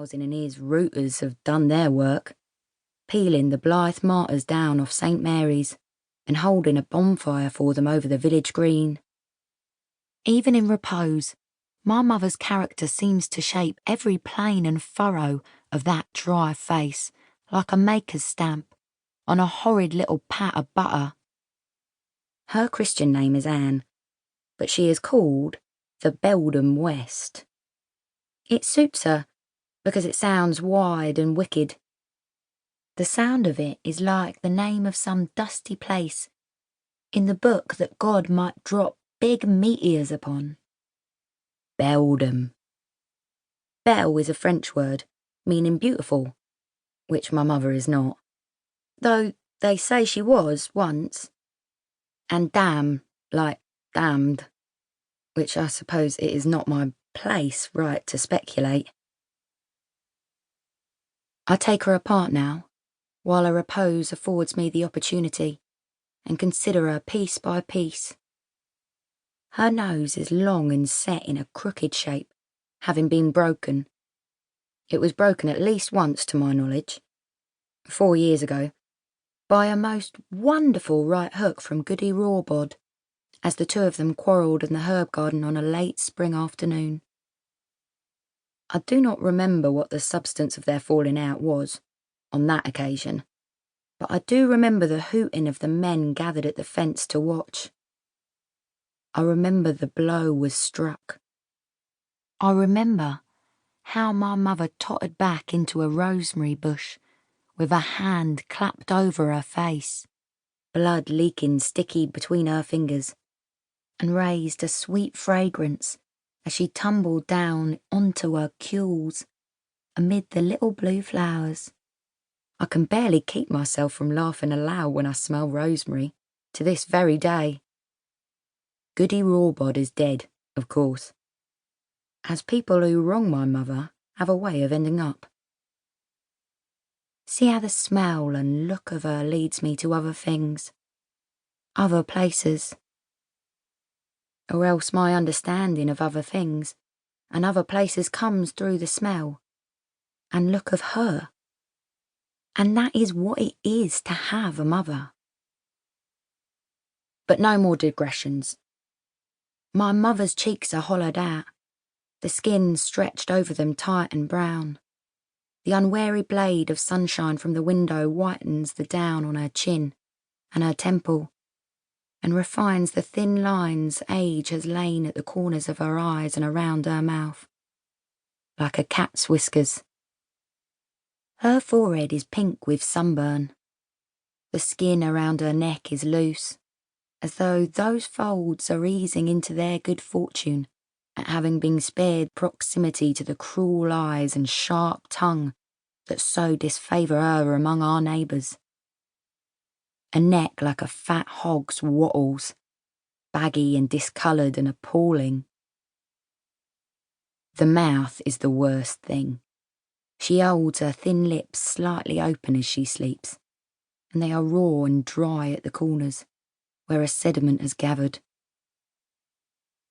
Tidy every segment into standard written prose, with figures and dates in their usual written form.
Thousand and Ears rooters have done their work, peeling the blithe martyrs down off St. Mary's and holding a bonfire for them over the village green. Even in repose, my mother's character seems to shape every plane and furrow of that dry face like a maker's stamp on a horrid little pat of butter. Her Christian name is Anne, but she is called the Beldam West. It suits her because it sounds wide and wicked. The sound of it is like the name of some dusty place in the book that God might drop big meteors upon. Beldam. Belle is a French word, meaning beautiful, which my mother is not, though they say she was once. And dam, like damned, which I suppose it is not my place right to speculate. I take her apart now, while a repose affords me the opportunity, and consider her piece by piece. Her nose is long and set in a crooked shape, having been broken. It was broken at least once, to my knowledge, 4 years ago, by a most wonderful right hook from Goody Rawbod, as the two of them quarrelled in the herb garden on a late spring afternoon. I do not remember what the substance of their falling out was on that occasion, but I do remember the hooting of the men gathered at the fence to watch. I remember the blow was struck. I remember how my mother tottered back into a rosemary bush with a hand clapped over her face, blood leaking sticky between her fingers, and raised a sweet fragrance as she tumbled down onto her cules amid the little blue flowers. I can barely keep myself from laughing aloud when I smell rosemary, to this very day. Goody Rawbod is dead, of course, as people who wrong my mother have a way of ending up. See how the smell and look of her leads me to other things, other places. Or else my understanding of other things and other places comes through the smell and look of her. And that is what it is to have a mother. But no more digressions. My mother's cheeks are hollowed out, the skin stretched over them tight and brown. The unwary blade of sunshine from the window whitens the down on her chin and her temple, and refines the thin lines age has lain at the corners of her eyes and around her mouth, like a cat's whiskers. Her forehead is pink with sunburn. The skin around her neck is loose, as though those folds are easing into their good fortune at having been spared proximity to the cruel eyes and sharp tongue that so disfavour her among our neighbours. A neck like a fat hog's wattles, baggy and discoloured and appalling. The mouth is the worst thing. She holds her thin lips slightly open as she sleeps, and they are raw and dry at the corners, where a sediment has gathered.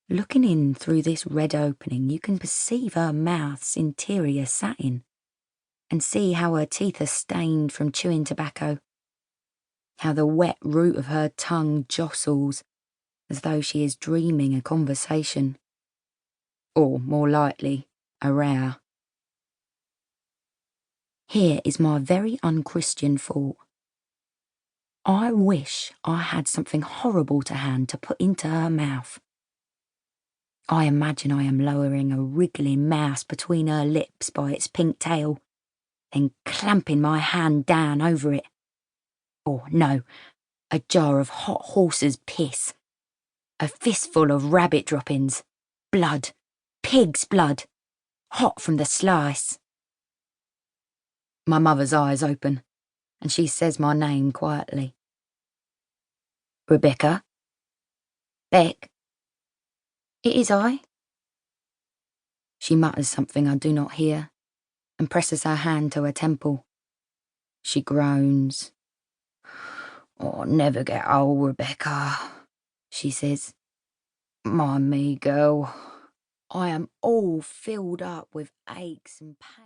Looking in through this red opening, you can perceive her mouth's interior satin, and see how her teeth are stained from chewing tobacco, how the wet root of her tongue jostles as though she is dreaming a conversation, or more likely, a row. Here is my very unchristian thought. I wish I had something horrible to hand to put into her mouth. I imagine I am lowering a wriggling mouse between her lips by its pink tail, then clamping my hand down over it. Or no, a jar of hot horse's piss, a fistful of rabbit droppings, blood, pig's blood, hot from the slice. My mother's eyes open, and she says my name quietly. Rebecca? Beck? It is I. She mutters something I do not hear, and presses her hand to her temple. She groans. "Oh, never get old, Rebecca," she says. "Mind me, girl. I am all filled up with aches and pains."